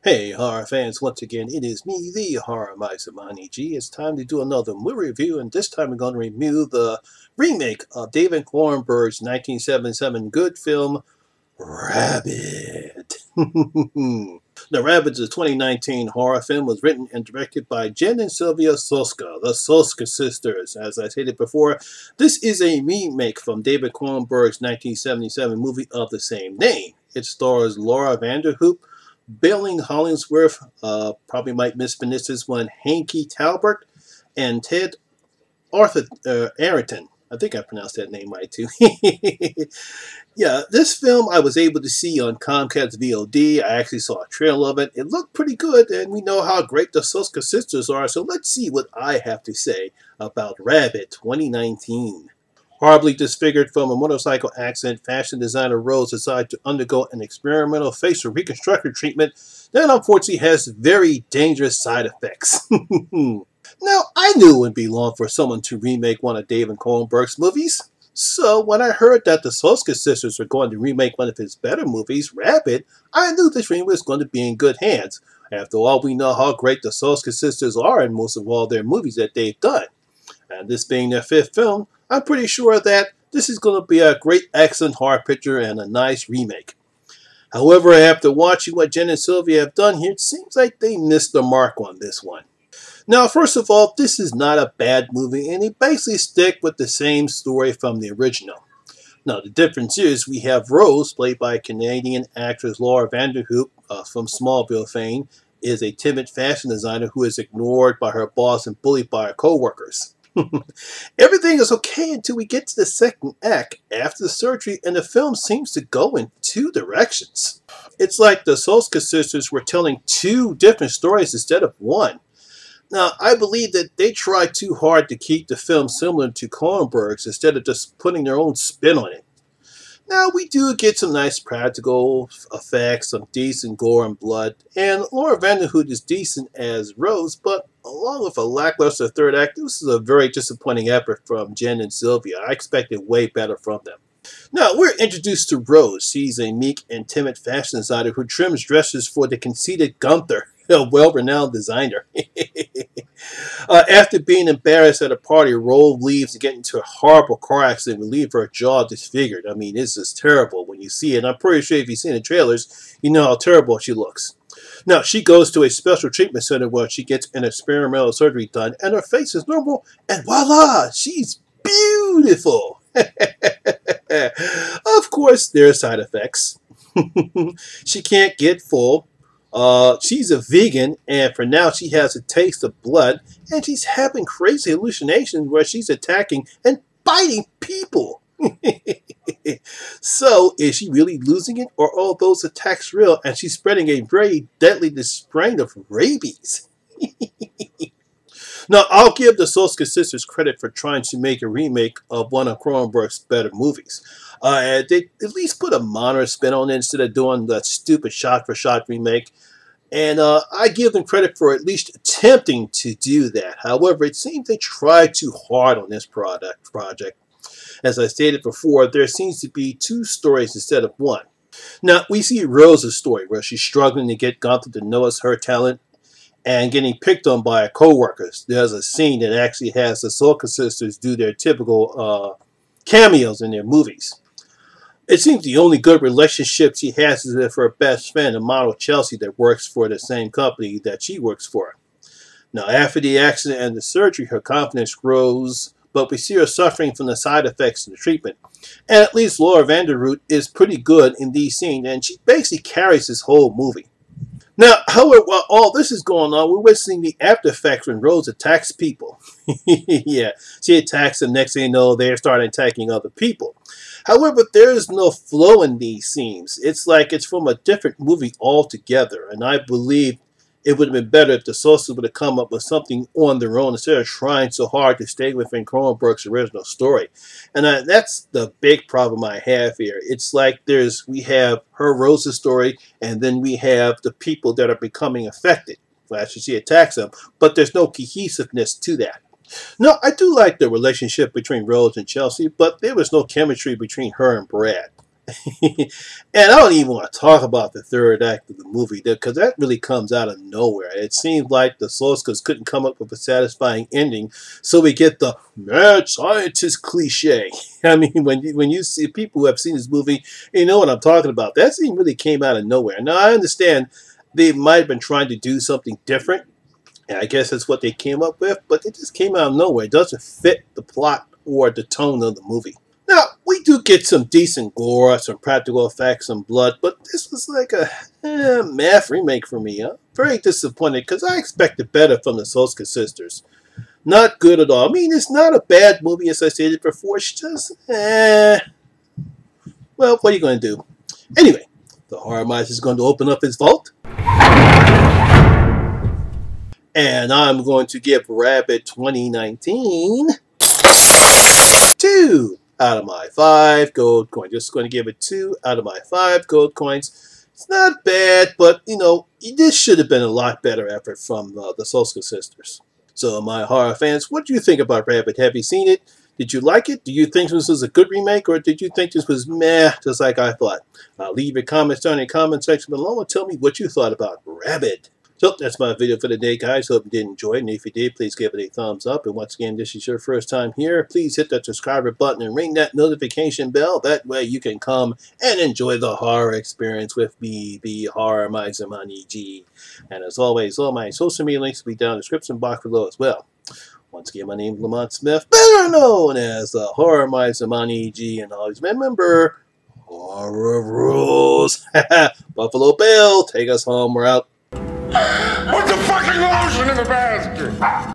Hey horror fans, once again it is me, the Horror Miser Monty G. It's time to do another movie review, and this time we're going to review the remake of David Cronenberg's 1977 good film, Rabid. The Rabid is a 2019 horror film, was written and directed by Jen and Sylvia Soska, the Soska Sisters. As I stated before, this is a remake from David Cronenberg's 1977 movie of the same name. It stars Laura Vanderhoop, Billing Hollingsworth, probably might mispronounce this one, Hanky Talbert, and Ted Arthur Arrington. I think I pronounced that name right too. Yeah, this film I was able to see on Comcast VOD. I actually saw a trailer of it. It looked pretty good, and we know how great the Soska Sisters are, so let's see what I have to say about Rabid 2019. Horribly disfigured from a motorcycle accident, fashion designer Rose decided to undergo an experimental facial reconstructive treatment that unfortunately has very dangerous side effects. Now, I knew it would be long for someone to remake one of David Cronenberg's movies. So when I heard that the Soska Sisters were going to remake one of his better movies, Rabid, I knew this remake was going to be in good hands. After all, we know how great the Soska Sisters are in most of all their movies that they've done. And this being their fifth film, I'm pretty sure that this is going to be a great, excellent horror picture and a nice remake. However, after watching what Jen and Sylvia have done here, it seems like they missed the mark on this one. Now, first of all, this is not a bad movie, and they basically stick with the same story from the original. Now, the difference is we have Rose, played by Canadian actress Laura Vanderhoop from Smallville fame, is a timid fashion designer who is ignored by her boss and bullied by her co-workers. Everything is okay until we get to the second act after the surgery, and the film seems to go in two directions. It's like the Soska Sisters were telling two different stories instead of one. Now, I believe that they tried too hard to keep the film similar to Cronenberg's instead of just putting their own spin on it. Now, we do get some nice practical effects, some decent gore and blood, and Laura Vanderhood is decent as Rose, but along with a lackluster third act, this is a very disappointing effort from Jen and Sylvia. I expected way better from them. Now, we're introduced to Rose. She's a meek and timid fashion designer who trims dresses for the conceited Gunther, a well-renowned designer. After being embarrassed at a party, Rose leaves to get into a horrible car accident and leave her jaw disfigured. I mean, this is terrible when you see it. I'm pretty sure if you've seen the trailers, you know how terrible she looks. Now, she goes to a special treatment center where she gets an experimental surgery done, and her face is normal, and voila, she's beautiful. Of course, there are side effects. She can't get full. She's a vegan, and for now she has a taste of blood, and she's having crazy hallucinations where she's attacking and biting people. So, is she really losing it, or are all those attacks real, and she's spreading a very deadly strain of rabies? Now, I'll give the Soska Sisters credit for trying to make a remake of one of Cronenberg's better movies. They at least put a modern spin on it instead of doing that stupid shot-for-shot remake. And I give them credit for at least attempting to do that. However, it seems they tried too hard on this project. As I stated before, there seems to be two stories instead of one. Now, we see Rose's story where she's struggling to get Gunther to notice her talent and getting picked on by her co-workers. There's a scene that actually has the Soska Sisters do their typical cameos in their movies. It seems the only good relationship she has is with her best friend, the model Chelsea, that works for the same company that she works for. Now, after the accident and the surgery, her confidence grows, but we see her suffering from the side effects of the treatment. And at least Laura Vanderroot is pretty good in these scenes, and she basically carries this whole movie. Now, however, while all this is going on, we're witnessing the after effects when Rose attacks people. Yeah, she attacks them. Next thing you know, they start attacking other people. However, there is no flow in these scenes. It's like it's from a different movie altogether. And I believe it would have been better if the Soska would have come up with something on their own instead of trying so hard to stay within Cronenberg's original story. And that's the big problem I have here. It's like we have her Rose's story, and then we have the people that are becoming affected. Well, actually, she attacks them, but there's no cohesiveness to that. No, I do like the relationship between Rose and Chelsea, but there was no chemistry between her and Brad. And I don't even want to talk about the third act of the movie, because that really comes out of nowhere. It seems like the Soskas couldn't come up with a satisfying ending, so we get the mad scientist cliche. I mean, when you see people who have seen this movie, you know what I'm talking about. That scene really came out of nowhere. Now, I understand they might have been trying to do something different, and I guess that's what they came up with, but it just came out of nowhere. It doesn't fit the plot or the tone of the movie. Now, we do get some decent gore, some practical effects, some blood, but this was like a math remake for me. Huh? Very disappointed, because I expected better from the Soska Sisters. Not good at all. I mean, it's not a bad movie, as I stated before. It's just, well, what are you going to do? Anyway, the Horror Miser is going to open up his vault. And I'm going to give Rabid 2019 2 out of my 5 gold coins. Just going to give it 2 out of my 5 gold coins. It's not bad, but, you know, this should have been a lot better effort from the Soska Sisters. So, my horror fans, what do you think about Rabid? Have you seen it? Did you like it? Do you think this was a good remake, or did you think this was meh, just like I thought? Leave your comments down in the comment section below and tell me what you thought about Rabid. So, that's my video for the day, guys. Hope you did enjoy it. And if you did, please give it a thumbs up. And once again, this is your first time here, please hit that subscriber button and ring that notification bell. That way you can come and enjoy the horror experience with me, the Horror Miser Monty G. And as always, all my social media links will be down in the description box below as well. Once again, my name is Lamont Smith, better known as the Horror Miser Monty G. And always remember, horror rules. Buffalo Bill, take us home. We're out. Put the fucking lotion in the basket!